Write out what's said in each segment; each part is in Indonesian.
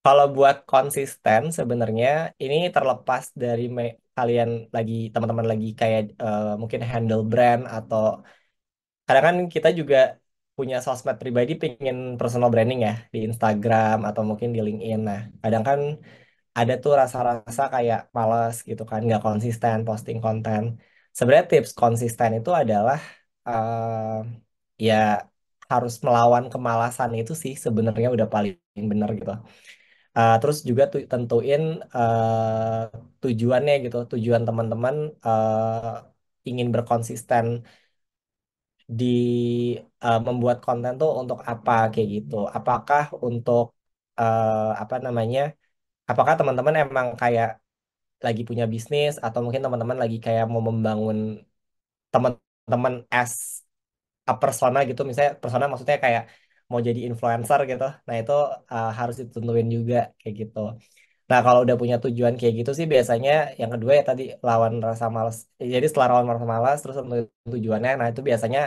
Kalau buat konsisten sebenarnya ini terlepas dari kalian lagi teman-teman lagi kayak mungkin handle brand atau kadang kan kita juga punya sosmed pribadi pengen personal branding ya di Instagram atau mungkin di LinkedIn. Nah, kadang kan ada tuh rasa-rasa kayak males gitu kan, nggak konsisten posting konten. Sebenarnya tips konsisten itu adalah ya harus melawan kemalasan itu sih sebenarnya udah paling bener gitu. Terus juga tentuin tujuannya gitu, tujuan teman-teman ingin berkonsisten di membuat konten tuh untuk apa kayak gitu. Apakah untuk apa namanya? Apakah teman-teman emang kayak lagi punya bisnis atau mungkin teman-teman lagi kayak mau membangun teman-teman as a persona gitu, misalnya persona maksudnya kayak mau jadi influencer gitu. Nah, itu harus ditentuin juga kayak gitu. Nah, kalau udah punya tujuan kayak gitu sih biasanya yang kedua ya tadi lawan rasa malas. Jadi setelah lawan rasa malas terus tentuin tujuannya, nah itu biasanya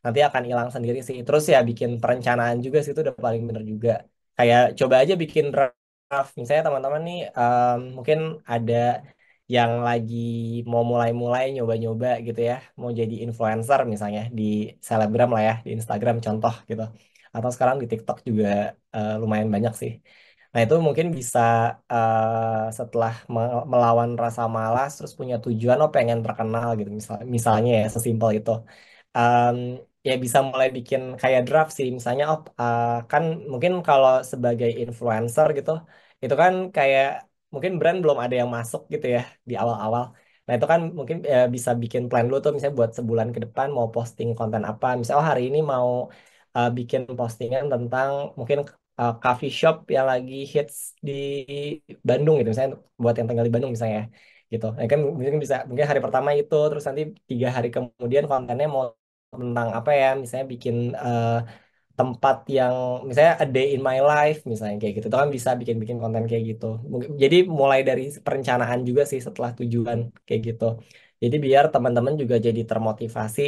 nanti akan hilang sendiri sih. Terus ya bikin perencanaan juga sih itu udah paling bener juga. Kayak coba aja bikin draft. Misalnya teman-teman nih mungkin ada yang lagi mau mulai-mulai nyoba-nyoba gitu ya, mau jadi influencer misalnya di selebgram lah ya, di Instagram contoh gitu. Atau sekarang di TikTok juga lumayan banyak sih. Nah, itu mungkin bisa setelah melawan rasa malas, terus punya tujuan, oh pengen terkenal gitu, misalnya ya, sesimpel itu. Em, Ya bisa mulai bikin kayak draft sih, misalnya, oh kan mungkin kalau sebagai influencer gitu, itu kan kayak mungkin brand belum ada yang masuk gitu ya di awal-awal. Nah, itu kan mungkin bisa bikin plan dulu tuh, misalnya buat sebulan ke depan mau posting konten apa. Misalnya, oh hari ini mau bikin postingan tentang mungkin coffee shop yang lagi hits di Bandung gitu misalnya buat yang tinggal di Bandung misalnya ya, gitu. Nah, kan mungkin bisa mungkin hari pertama itu terus nanti 3 hari kemudian kontennya mau tentang apa ya misalnya bikin tempat yang misalnya a day in my life misalnya kayak gitu itu kan bisa bikin-bikin konten kayak gitu. Jadi mulai dari perencanaan juga sih setelah tujuan kayak gitu, jadi biar teman-teman juga jadi termotivasi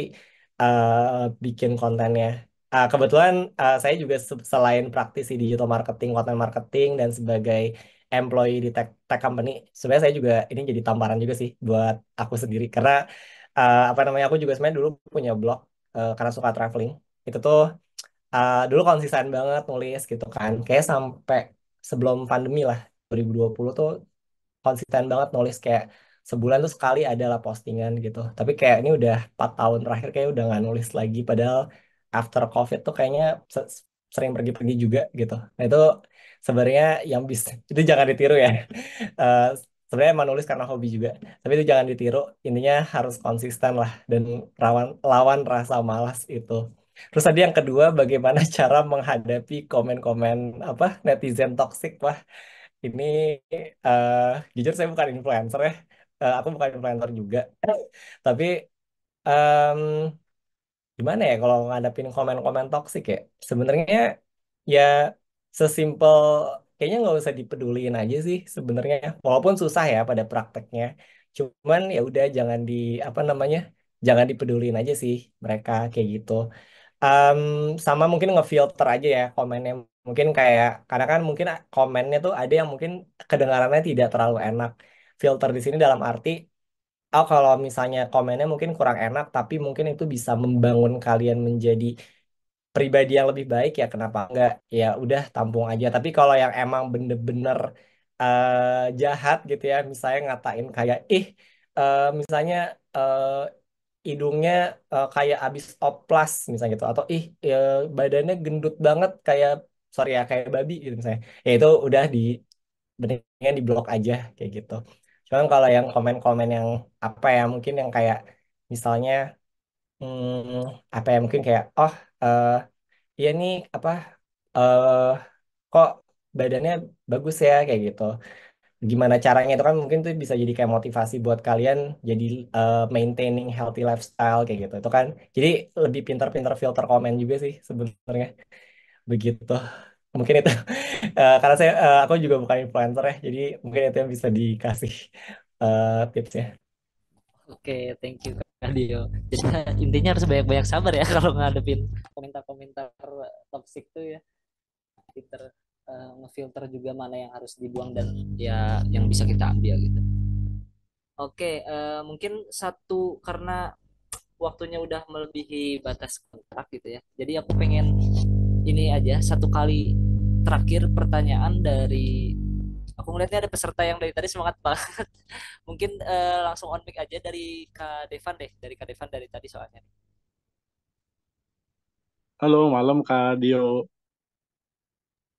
bikin kontennya. Kebetulan saya juga selain praktisi digital marketing, content marketing dan sebagai employee di tech company, sebenarnya saya juga ini jadi tamparan juga sih buat aku sendiri karena apa namanya aku juga sebenarnya dulu punya blog karena suka traveling. Itu tuh dulu konsisten banget nulis gitu kan. Kayak sampai sebelum pandemi lah, 2020 tuh konsisten banget nulis kayak sebulan tuh sekali adalah postingan gitu. Tapi kayak ini udah 4 tahun terakhir kayak udah nggak nulis lagi. Padahal after COVID tuh kayaknya sering pergi-pergi juga gitu. Nah itu sebenarnya yang bisa, itu jangan ditiru ya. Eh, Sebenarnya emang nulis karena hobi juga. Tapi itu jangan ditiru. Intinya harus konsisten lah dan lawan rasa malas itu. Terus tadi yang kedua, bagaimana cara menghadapi komen-komen apa netizen toksik? Wah, ini eh jujur saya bukan influencer ya. Aku bukan influencer juga. Tapi em, gimana ya kalau ngadapin komen-komen toksik ya? Sebenarnya ya sesimpel kayaknya nggak usah dipeduliin aja sih sebenarnya. Walaupun susah ya pada prakteknya. Cuman ya udah jangan apa namanya? Jangan dipeduliin aja sih mereka kayak gitu. Em, Sama mungkin ngefilter aja ya komennya, mungkin kayak karena kan mungkin komennya tuh ada yang mungkin kedengarannya tidak terlalu enak. Filter di sini dalam arti oh kalau misalnya komennya mungkin kurang enak tapi mungkin itu bisa membangun kalian menjadi pribadi yang lebih baik ya kenapa enggak, ya udah tampung aja. Tapi kalau yang emang bener-bener jahat gitu ya, misalnya ngatain kayak misalnya eh, hidungnya kayak abis oplas misalnya gitu, atau badannya gendut banget kayak sorry ya kayak babi gitu misalnya, ya itu udah mendingan di blok aja kayak gitu. Cuman kalau yang komen-komen yang apa ya mungkin yang kayak misalnya apa ya mungkin kayak oh eh iya nih apa eh kok badannya bagus ya kayak gitu, gimana caranya itu kan mungkin tuh bisa jadi kayak motivasi buat kalian jadi maintaining healthy lifestyle kayak gitu itu kan, jadi lebih pintar-pintar filter komen juga sih sebenarnya begitu. Mungkin itu karena aku juga bukan influencer ya, jadi mungkin itu yang bisa dikasih tipsnya. Oke, thank you Kak Dio. Jadi intinya harus banyak-banyak sabar ya kalau ngadepin komentar-komentar toxic tuh ya, Twitter. ngefilter juga mana yang harus dibuang dan ya yang bisa kita ambil gitu. Oke, mungkin satu karena waktunya udah melebihi batas kontrak gitu ya. Jadi aku pengen ini aja satu kali terakhir pertanyaan dari aku ngeliatnya ada peserta yang dari tadi semangat banget. Mungkin langsung on mic aja dari Kak Devan deh, dari Kak Devan dari tadi soalnya. Halo, malam Kak Dio.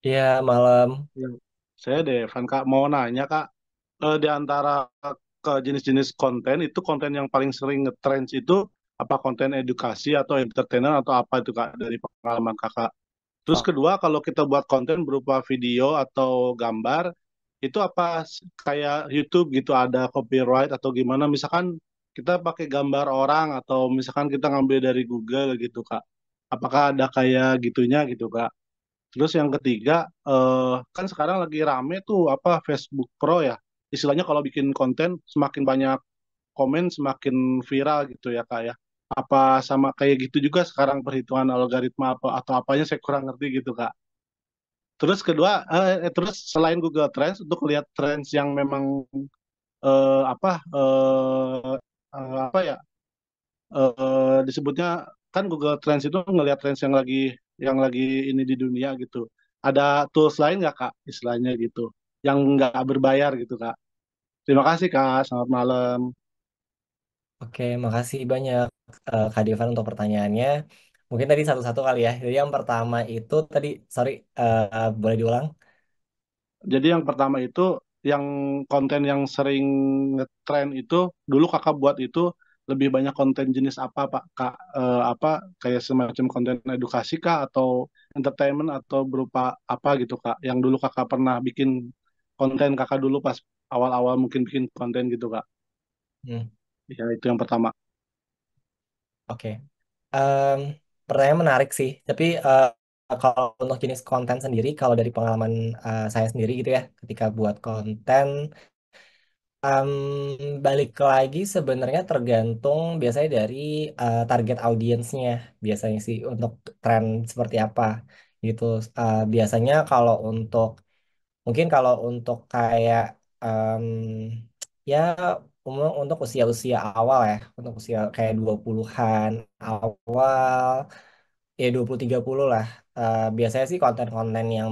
Iya, malam. Ya. Saya Devan, Kak. Mau nanya, Kak, di antara ke jenis-jenis konten, itu konten yang paling sering ngetrends itu apa konten edukasi atau entertainer atau apa itu, Kak, dari pengalaman Kakak? Terus Oh, kedua, kalau kita buat konten berupa video atau gambar, itu apa kayak YouTube gitu ada copyright atau gimana? Misalkan kita pakai gambar orang atau misalkan kita ngambil dari Google gitu, Kak. Apakah ada kayak gitunya gitu, Kak? Terus yang ketiga, kan sekarang lagi rame tuh apa Facebook Pro ya. Istilahnya kalau bikin konten semakin banyak komen semakin viral gitu ya Kak ya. Apa sama kayak gitu juga sekarang perhitungan algoritma apa atau apanya saya kurang ngerti gitu Kak. Terus kedua, terus selain Google Trends untuk lihat trends yang memang eh, apa eh, apa ya disebutnya kan Google Trends itu ngelihat trends yang lagi ini di dunia gitu. Ada tools lain nggak Kak istilahnya gitu yang nggak berbayar gitu Kak. Terima kasih Kak. Selamat malam. oke, makasih banyak Kak Devan untuk pertanyaannya. Mungkin tadi satu-satu kali ya. Jadi yang pertama itu tadi, sorry, boleh diulang? Jadi yang pertama itu yang konten yang sering ngetrend itu dulu Kakak buat itu lebih banyak konten jenis apa Pak Kak? Apa kayak semacam konten edukasi Kak atau entertainment atau berupa apa gitu Kak? Yang dulu Kakak pernah bikin konten Kakak dulu pas awal-awal mungkin bikin konten gitu Kak. Hmm, Ya itu yang pertama. oke. Em, Pertanyaan menarik sih. Tapi kalau untuk jenis konten sendiri, kalau dari pengalaman saya sendiri gitu ya, ketika buat konten, balik lagi sebenarnya tergantung biasanya dari target audiensnya biasanya sih untuk tren seperti apa gitu. Biasanya kalau untuk mungkin kalau untuk kayak em, ya untuk usia-usia awal ya, untuk usia kayak 20-an awal ya 20-30 lah. Biasanya sih konten-konten yang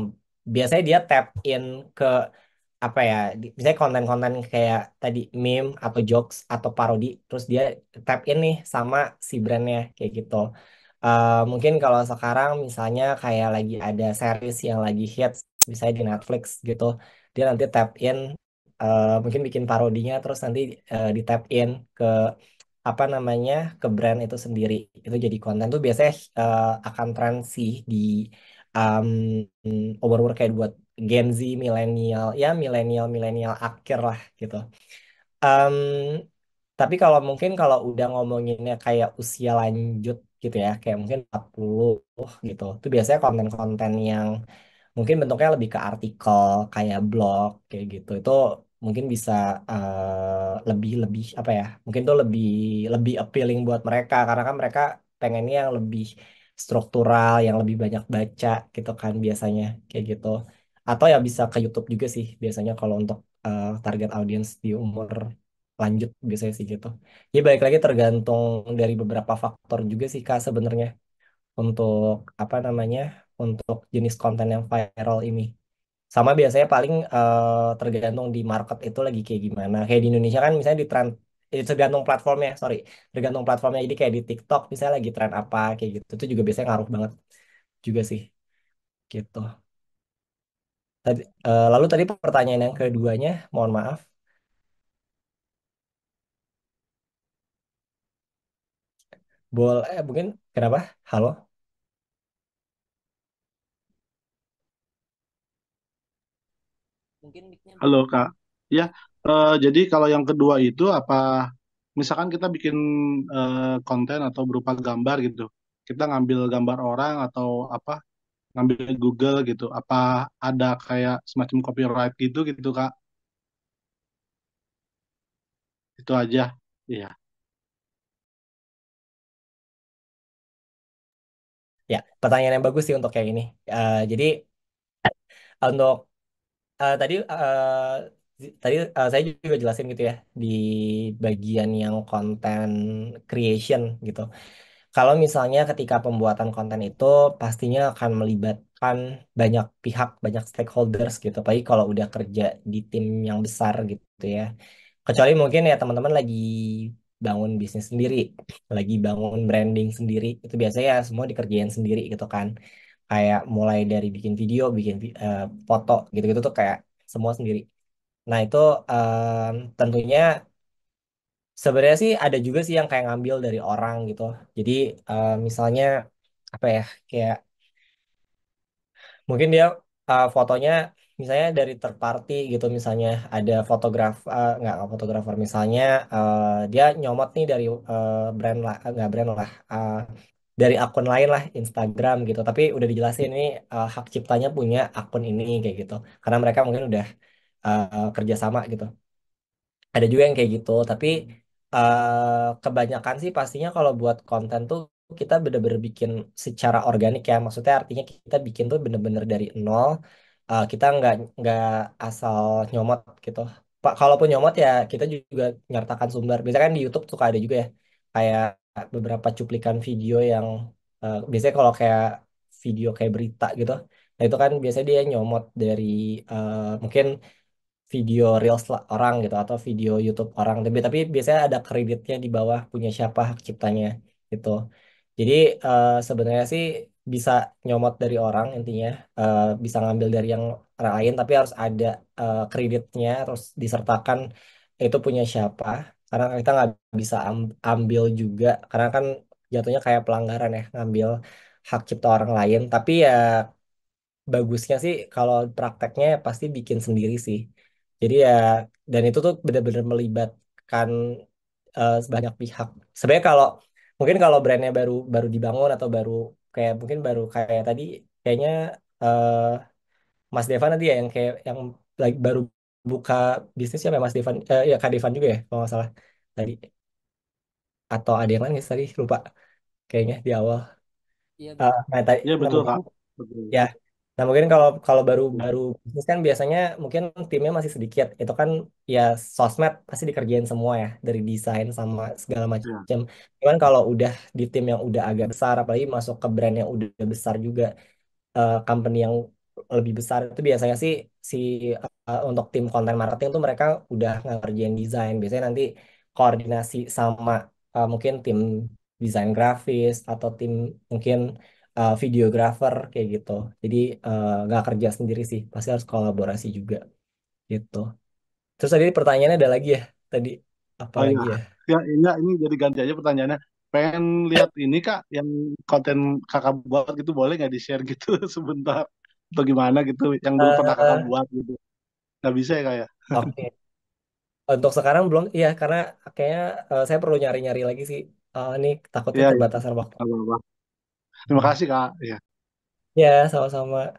biasanya dia tap in ke apa ya misalnya konten-konten kayak tadi meme atau jokes atau parodi terus dia tap in nih sama si brandnya kayak gitu. Mungkin kalau sekarang misalnya kayak lagi ada series yang lagi hits misalnya di Netflix gitu dia nanti tap in mungkin bikin parodinya terus nanti di tap in ke apa namanya ke brand itu sendiri itu jadi konten tuh biasanya akan tren sih di um, umur-umur kayak buat Gen Z, milenial, ya milenial akhir lah gitu. Em, tapi kalau mungkin kalau udah ngomonginnya kayak usia lanjut gitu ya, kayak mungkin 40 gitu, itu biasanya konten-konten yang mungkin bentuknya lebih ke artikel, kayak blog, kayak gitu. Itu mungkin bisa lebih lebih apa ya? Mungkin tuh lebih lebih appealing buat mereka karena kan mereka pengennya yang lebih struktural, yang lebih banyak baca gitu kan biasanya kayak gitu. Atau ya bisa ke YouTube juga sih biasanya kalau untuk target audience di umur lanjut biasanya sih gitu. Ya balik lagi tergantung dari beberapa faktor juga sih Kak sebenarnya untuk apa namanya untuk jenis konten yang viral ini. Sama biasanya paling tergantung di market itu lagi kayak gimana. Kayak di Indonesia kan misalnya di tren tergantung platformnya, sorry, tergantung platformnya. Jadi kayak di TikTok misalnya lagi tren apa kayak gitu. Itu juga biasanya ngaruh banget juga sih gitu. Tadi, lalu tadi pertanyaan yang keduanya, mohon maaf, boleh mungkin kenapa? Halo? Mungkin mic-nya Halo belum. Kak. Ya, jadi kalau yang kedua itu apa misalkan kita bikin konten atau berupa gambar gitu. Kita ngambil gambar orang atau apa ngambil Google gitu. Apa ada kayak semacam copyright gitu gitu Kak? Itu aja. Iya. Ya, pertanyaan yang bagus sih untuk kayak ini. Jadi untuk tadi saya juga jelasin gitu ya di bagian yang konten creation gitu. Kalau misalnya ketika pembuatan konten itu pastinya akan melibatkan banyak pihak, banyak stakeholders gitu. Apalagi kalau udah kerja di tim yang besar gitu ya. Kecuali mungkin ya teman-teman lagi bangun bisnis sendiri, lagi bangun branding sendiri, itu biasanya ya semua dikerjain sendiri gitu kan. Kayak mulai dari bikin video, bikin foto gitu-gitu tuh kayak semua sendiri. Nah itu tentunya sebenarnya sih ada juga sih yang kayak ngambil dari orang gitu. Jadi misalnya apa ya kayak mungkin dia fotonya misalnya dari third party gitu misalnya ada nggak fotografer misalnya dia nyomot nih dari brand lah nggak brand lah dari akun lain lah Instagram gitu tapi udah dijelasin ini hak ciptanya punya akun ini kayak gitu karena mereka mungkin udah kerja sama gitu. Ada juga yang kayak gitu, tapi kebanyakan sih pastinya kalau buat konten tuh kita bener-bener bikin secara organik ya. Maksudnya artinya kita bikin tuh bener-bener dari nol. Kita nggak asal nyomot gitu. Pak, kalaupun nyomot ya kita juga nyertakan sumber. Biasanya kan di YouTube suka ada juga ya, kayak beberapa cuplikan video yang biasanya kalau kayak video kayak berita gitu. Nah itu kan biasanya dia nyomot dari mungkin video reels orang gitu atau video YouTube orang tapi biasanya ada kreditnya di bawah punya siapa hak ciptanya gitu. Jadi sebenarnya sih bisa nyomot dari orang intinya bisa ngambil dari yang lain tapi harus ada kreditnya terus disertakan itu punya siapa karena kita nggak bisa ambil juga karena kan jatuhnya kayak pelanggaran ya ngambil hak cipta orang lain tapi ya bagusnya sih kalau prakteknya pasti bikin sendiri sih. Jadi ya dan itu tuh benar-benar melibatkan sebanyak pihak. Sebenarnya kalau mungkin kalau brandnya baru baru dibangun atau baru kayak mungkin baru kayak tadi kayaknya eh, Mas Devan nanti ya yang kayak yang lagi baru buka bisnis ya Mas Devan ya Kak Devan juga ya kalau nggak salah tadi atau ada yang lain nggak sih tadi lupa kayaknya di awal. Iya benar. Nah, tadi, Iya nah betul mungkin Kak. Betul. ya, nah mungkin kalau kalau baru baru bisnis kan biasanya mungkin timnya masih sedikit. Itu kan ya sosmed pasti dikerjain semua ya dari desain sama segala Ya. macam. Cuman kalau udah di tim yang udah agak besar, apalagi masuk ke brand yang udah besar juga, company yang lebih besar itu biasanya sih si untuk tim konten marketing tuh mereka udah ngerjain desain. Biasanya nanti koordinasi sama mungkin tim desain grafis atau tim mungkin videographer kayak gitu. Jadi nggak kerja sendiri sih, pasti harus kolaborasi juga gitu. Terus tadi pertanyaannya ada lagi ya tadi apa Oh iya. lagi ya? Ya, iya, ini jadi ganti aja pertanyaannya. Pengen lihat ini Kak, yang konten Kakak buat gitu boleh nggak di-share gitu sebentar? Atau gimana gitu, yang dulu pernah Kakak Eh, buat gitu. Nggak bisa ya Kak ya? oke. Untuk sekarang belum, iya karena kayaknya saya perlu nyari-nyari lagi sih. Ini takutnya Iya, iya. keterbatasan waktu. Nggak apa-apa. Terima Hmm. kasih Kak. Ya. Ya, sama-sama.